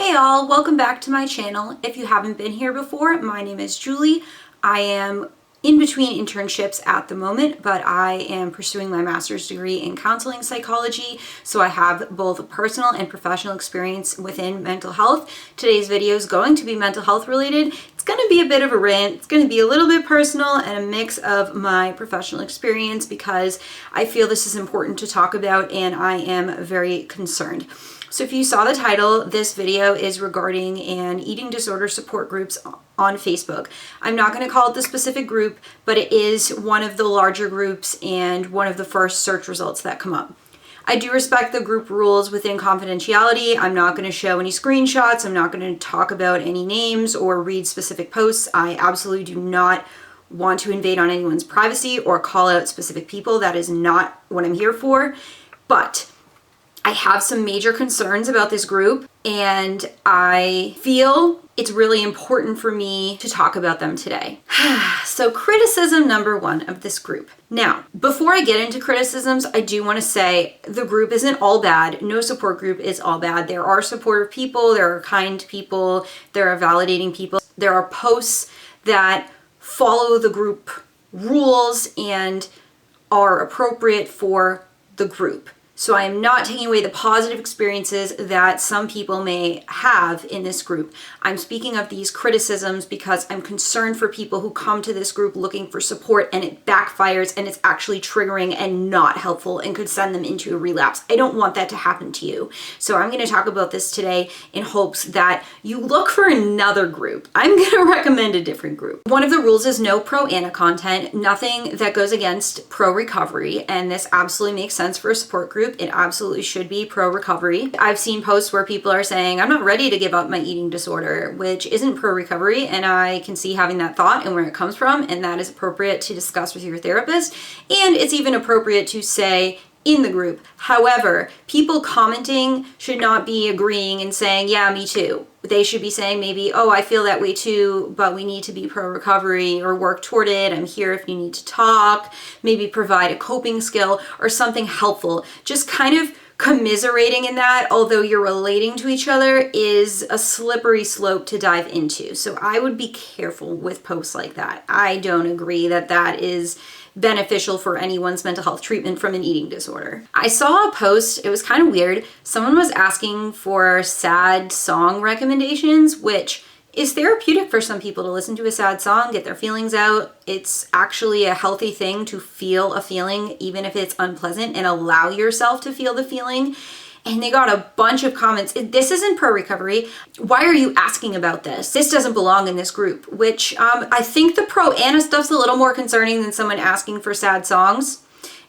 Hey all, welcome back to my channel. If you haven't been here before, my name is Julie. I am in between internships at the moment, but I am pursuing my master's degree in counseling psychology, so I have both personal and professional experience within mental health. Today's video is going to be mental health related. It's going to be a bit of a rant. It's going to be a little bit personal and a mix of my professional experience because I feel this is important to talk about and I am very concerned. So if you saw the title, this video is regarding an eating disorder support groups on Facebook. I'm not going to call it the specific group, but it is one of the larger groups and one of the first search results that come up. I do respect the group rules within confidentiality. I'm not going to show any screenshots. I'm not going to talk about any names or read specific posts. I absolutely do not want to invade on anyone's privacy or call out specific people. That is not what I'm here for. But I have some major concerns about this group, and I feel it's really important for me to talk about them today. So criticism number one of this group. Now, before I get into criticisms, I do want to say the group isn't all bad. No support group is all bad. There are supportive people, there are kind people, there are validating people. There are posts that follow the group rules and are appropriate for the group. So I am not taking away the positive experiences that some people may have in this group. I'm speaking of these criticisms because I'm concerned for people who come to this group looking for support and it backfires and it's actually triggering and not helpful and could send them into a relapse. I don't want that to happen to you. So I'm going to talk about this today in hopes that you look for another group. I'm going to recommend a different group. One of the rules is no pro-ana content, nothing that goes against pro-recovery, and this absolutely makes sense for a support group. It absolutely should be pro-recovery. I've seen posts where people are saying, I'm not ready to give up my eating disorder, which isn't pro-recovery, and I can see having that thought and where it comes from, and that is appropriate to discuss with your therapist, and it's even appropriate to say in the group. However, people commenting should not be agreeing and saying, yeah, me too. They should be saying maybe, oh, I feel that way too, but we need to be pro-recovery or work toward it. I'm here if you need to talk. Maybe provide a coping skill or something helpful. Just kind of commiserating in that, although you're relating to each other, is a slippery slope to dive into. So I would be careful with posts like that. I don't agree that that is beneficial for anyone's mental health treatment from an eating disorder. I saw a post, it was kind of weird. Someone was asking for sad song recommendations, which is therapeutic for some people to listen to a sad song, get their feelings out. It's actually a healthy thing to feel a feeling, even if it's unpleasant, and allow yourself to feel the feeling. And they got a bunch of comments. This isn't pro-recovery. Why are you asking about this? This doesn't belong in this group, which I think the pro-ana stuff's a little more concerning than someone asking for sad songs.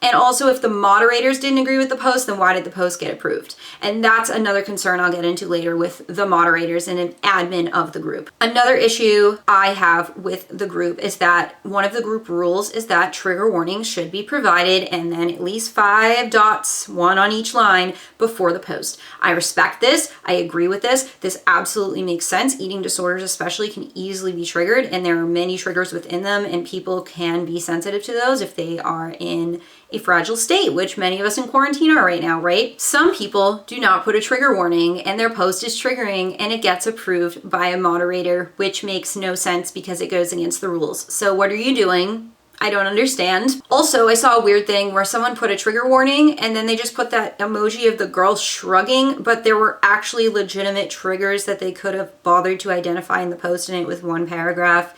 And also, if the moderators didn't agree with the post, then why did the post get approved? And that's another concern I'll get into later with the moderators and an admin of the group. Another issue I have with the group is that one of the group rules is that trigger warnings should be provided and then at least 5 dots, one on each line, before the post. I respect this. I agree with this. This absolutely makes sense. Eating disorders especially can easily be triggered, and there are many triggers within them, and people can be sensitive to those if they are in a fragile state, which many of us in quarantine are right now, right? Some people do not put a trigger warning and their post is triggering and it gets approved by a moderator, which makes no sense because it goes against the rules. So what are you doing? I don't understand. Also, I saw a weird thing where someone put a trigger warning and then they just put that emoji of the girl shrugging, but there were actually legitimate triggers that they could have bothered to identify in the post, and it was one paragraph.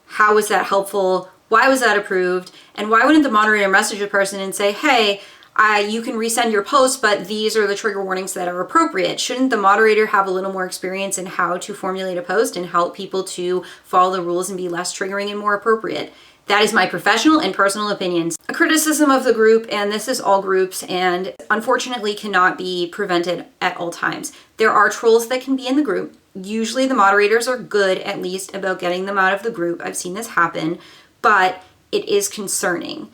How was that helpful? Why was that approved? And why wouldn't the moderator message a person and say, hey, you can resend your post, but these are the trigger warnings that are appropriate? Shouldn't the moderator have a little more experience in how to formulate a post and help people to follow the rules and be less triggering and more appropriate? That is my professional and personal opinions. A criticism of the group, and this is all groups, and unfortunately cannot be prevented at all times. There are trolls that can be in the group. Usually the moderators are good, at least, about getting them out of the group. I've seen this happen. But it is concerning.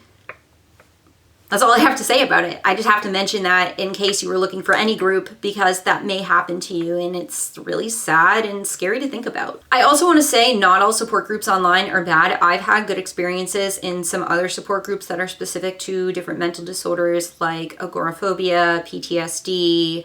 That's all I have to say about it. I just have to mention that in case you were looking for any group, because that may happen to you and it's really sad and scary to think about. I also want to say not all support groups online are bad. I've had good experiences in some other support groups that are specific to different mental disorders like agoraphobia, PTSD,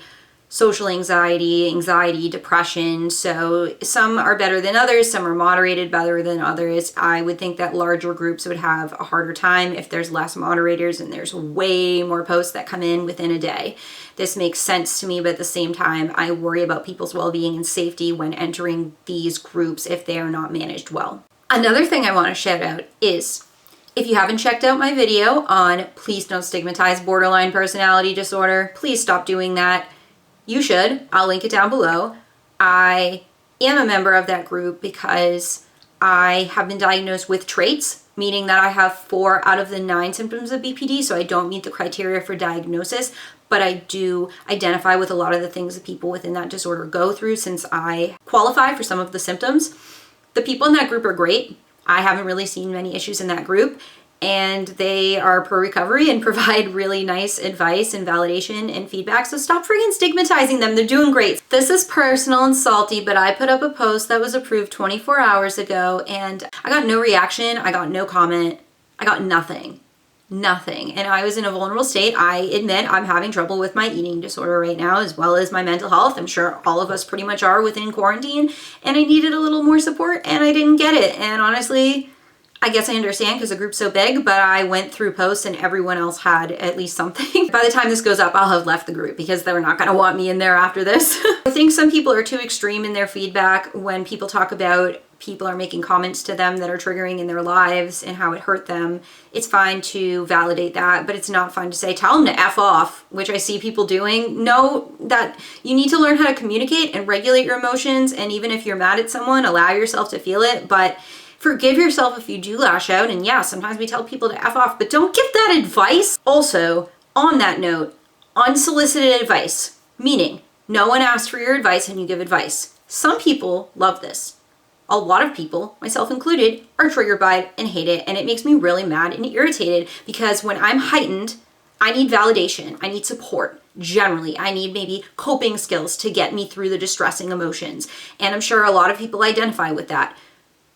social anxiety, depression. So some are better than others, some are moderated better than others. I would think that larger groups would have a harder time if there's less moderators and there's way more posts that come in within a day. This makes sense to me, but at the same time, I worry about people's well-being and safety when entering these groups if they are not managed well. Another thing I want to shout out is, if you haven't checked out my video on please don't stigmatize borderline personality disorder, please stop doing that. You should. I'll link it down below. I am a member of that group because I have been diagnosed with traits, meaning that I have 4 out of the 9 symptoms of BPD, so I don't meet the criteria for diagnosis, but I do identify with a lot of the things that people within that disorder go through since I qualify for some of the symptoms. The people in that group are great. I haven't really seen many issues in that group, and they are pro-recovery and provide really nice advice and validation and feedback. So stop freaking stigmatizing them. They're doing great. This is personal and salty, but I put up a post that was approved 24 hours ago and I got no reaction. I got no comment. I got nothing. Nothing. And I was in a vulnerable state. I admit I'm having trouble with my eating disorder right now, as well as my mental health. I'm sure all of us pretty much are within quarantine, and I needed a little more support and I didn't get it. And honestly, I guess I understand because the group's so big, but I went through posts and everyone else had at least something. By the time this goes up, I'll have left the group because they're not going to want me in there after this. I think some people are too extreme in their feedback when people talk about people are making comments to them that are triggering in their lives and how it hurt them. It's fine to validate that, but it's not fine to say, tell them to F off, which I see people doing. No, that you need to learn how to communicate and regulate your emotions. And even if you're mad at someone, allow yourself to feel it, but forgive yourself if you do lash out. And yeah, sometimes we tell people to F off, but don't give that advice. Also, on that note, unsolicited advice, meaning no one asked for your advice and you give advice. Some people love this. A lot of people, myself included, are triggered by it and hate it, and it makes me really mad and irritated because when I'm heightened, I need validation, I need support. Generally, I need maybe coping skills to get me through the distressing emotions, and I'm sure a lot of people identify with that.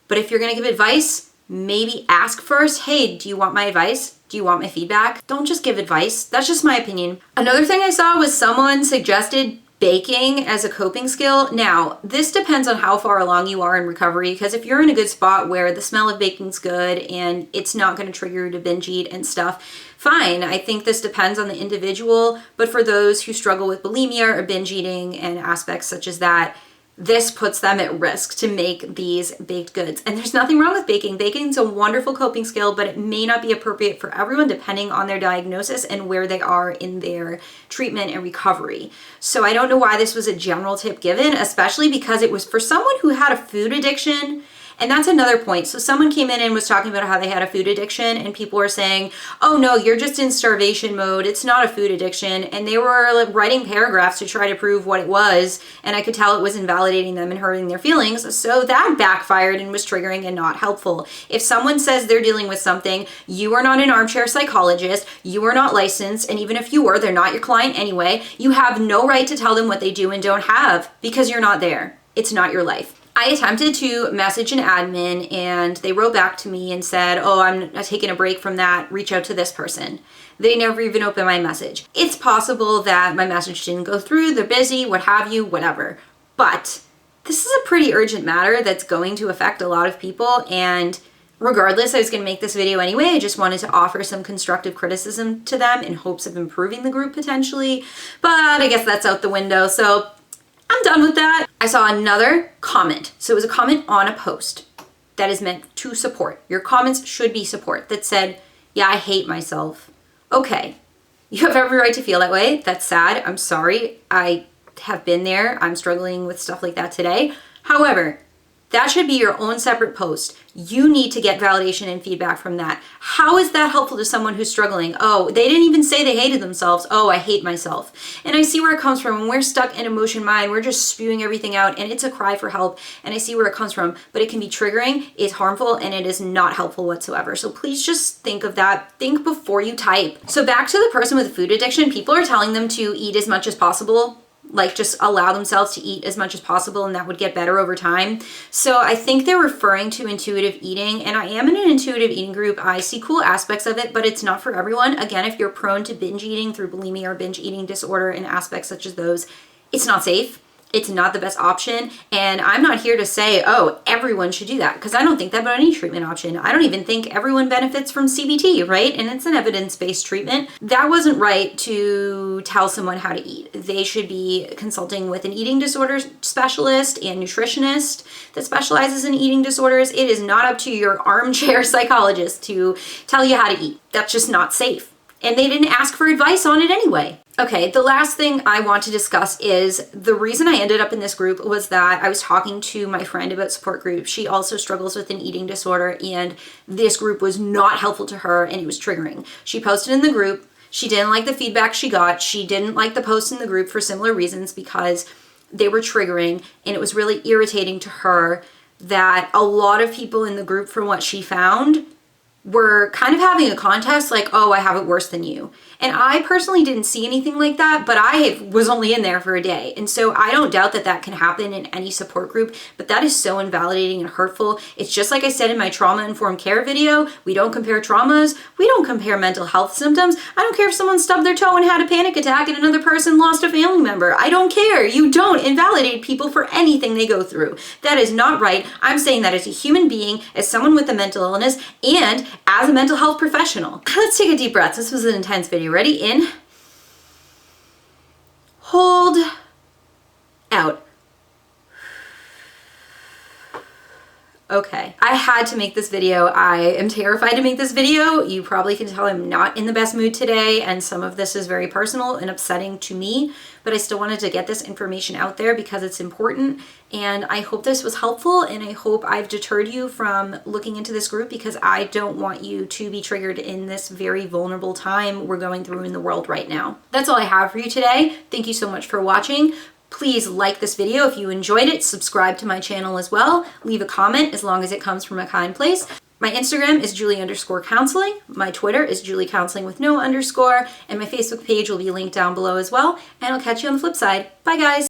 But if you're gonna give advice, maybe ask first, hey, do you want my advice? Do you want my feedback? Don't just give advice. That's just my opinion. Another thing I saw was someone suggested baking as a coping skill. Now, this depends on how far along you are in recovery, because if you're in a good spot where the smell of baking's good and it's not going to trigger you to binge eat and stuff, fine. I think this depends on the individual, but for those who struggle with bulimia or binge eating and aspects such as that, this puts them at risk to make these baked goods. And there's nothing wrong with baking. Baking's a wonderful coping skill, but it may not be appropriate for everyone depending on their diagnosis and where they are in their treatment and recovery. So I don't know why this was a general tip given, especially because it was for someone who had a food addiction. And that's another point. So someone came in and was talking about how they had a food addiction and people were saying, oh no, you're just in starvation mode. It's not a food addiction. And they were like writing paragraphs to try to prove what it was. And I could tell it was invalidating them and hurting their feelings. So that backfired and was triggering and not helpful. If someone says they're dealing with something, you are not an armchair psychologist, you are not licensed. And even if you were, they're not your client anyway. You have no right to tell them what they do and don't have because you're not there. It's not your life. I attempted to message an admin and they wrote back to me and said, oh, I'm taking a break from that. Reach out to this person. They never even opened my message. It's possible that my message didn't go through. They're busy, what have you, whatever. But this is a pretty urgent matter that's going to affect a lot of people. And regardless, I was going to make this video anyway. I just wanted to offer some constructive criticism to them in hopes of improving the group potentially. But I guess that's out the window. So I'm done with that. I saw another comment. So it was a comment on a post that is meant to support. Your comments should be support that said, yeah, I hate myself. Okay, you have every right to feel that way. That's sad. I'm sorry. I have been there. I'm struggling with stuff like that today. However, that should be your own separate post. You need to get validation and feedback from that. How is that helpful to someone who's struggling? Oh, they didn't even say they hated themselves. Oh, I hate myself. And I see where it comes from. When we're stuck in emotion mind, we're just spewing everything out and it's a cry for help. And I see where it comes from, but it can be triggering, it's harmful, and it is not helpful whatsoever. So please just think of that. Think before you type. So back to the person with a food addiction, people are telling them to eat as much as possible. Like just allow themselves to eat as much as possible and that would get better over time. So I think they're referring to intuitive eating, and I am in an intuitive eating group. I see cool aspects of it, but it's not for everyone. Again, if you're prone to binge eating through bulimia or binge eating disorder and aspects such as those, It's not safe. It's not the best option. And I'm not here to say, oh, everyone should do that, because I don't think that about any treatment option. I don't even think everyone benefits from CBT, right? And it's an evidence-based treatment. That wasn't right to tell someone how to eat. They should be consulting with an eating disorder specialist and nutritionist that specializes in eating disorders. It is not up to your armchair psychologist to tell you how to eat. That's just not safe. And they didn't ask for advice on it anyway. Okay, the last thing I want to discuss is the reason I ended up in this group was that I was talking to my friend about support groups. She also struggles with an eating disorder, and this group was not helpful to her, and it was triggering. She posted in the group. She didn't like the feedback she got. She didn't like the posts in the group for similar reasons because they were triggering, and it was really irritating to her that a lot of people in the group, from what she found, were kind of having a contest, like, oh, I have it worse than you. And I personally didn't see anything like that, but I was only in there for a day. And so I don't doubt that that can happen in any support group, but that is so invalidating and hurtful. It's just like I said in my trauma-informed care video, we don't compare traumas, we don't compare mental health symptoms. I don't care if someone stubbed their toe and had a panic attack and another person lost a family member. I don't care. You don't invalidate people for anything they go through. That is not right. I'm saying that as a human being, as someone with a mental illness, and as a mental health professional. Let's take a deep breath. This was an intense video. Ready? In. Hold. Out. Okay, I had to make this video. I am terrified to make this video. You probably can tell I'm not in the best mood today, and some of this is very personal and upsetting to me, but I still wanted to get this information out there because it's important, and I hope this was helpful, and I hope I've deterred you from looking into this group, because I don't want you to be triggered in this very vulnerable time we're going through in the world right now. That's all I have for you today. Thank you so much for watching. Please like this video if you enjoyed it, subscribe to my channel as well, leave a comment as long as it comes from a kind place. My Instagram is Julie_counseling, my Twitter is JulieCounseling with no underscore, and my Facebook page will be linked down below as well, and I'll catch you on the flip side. Bye guys!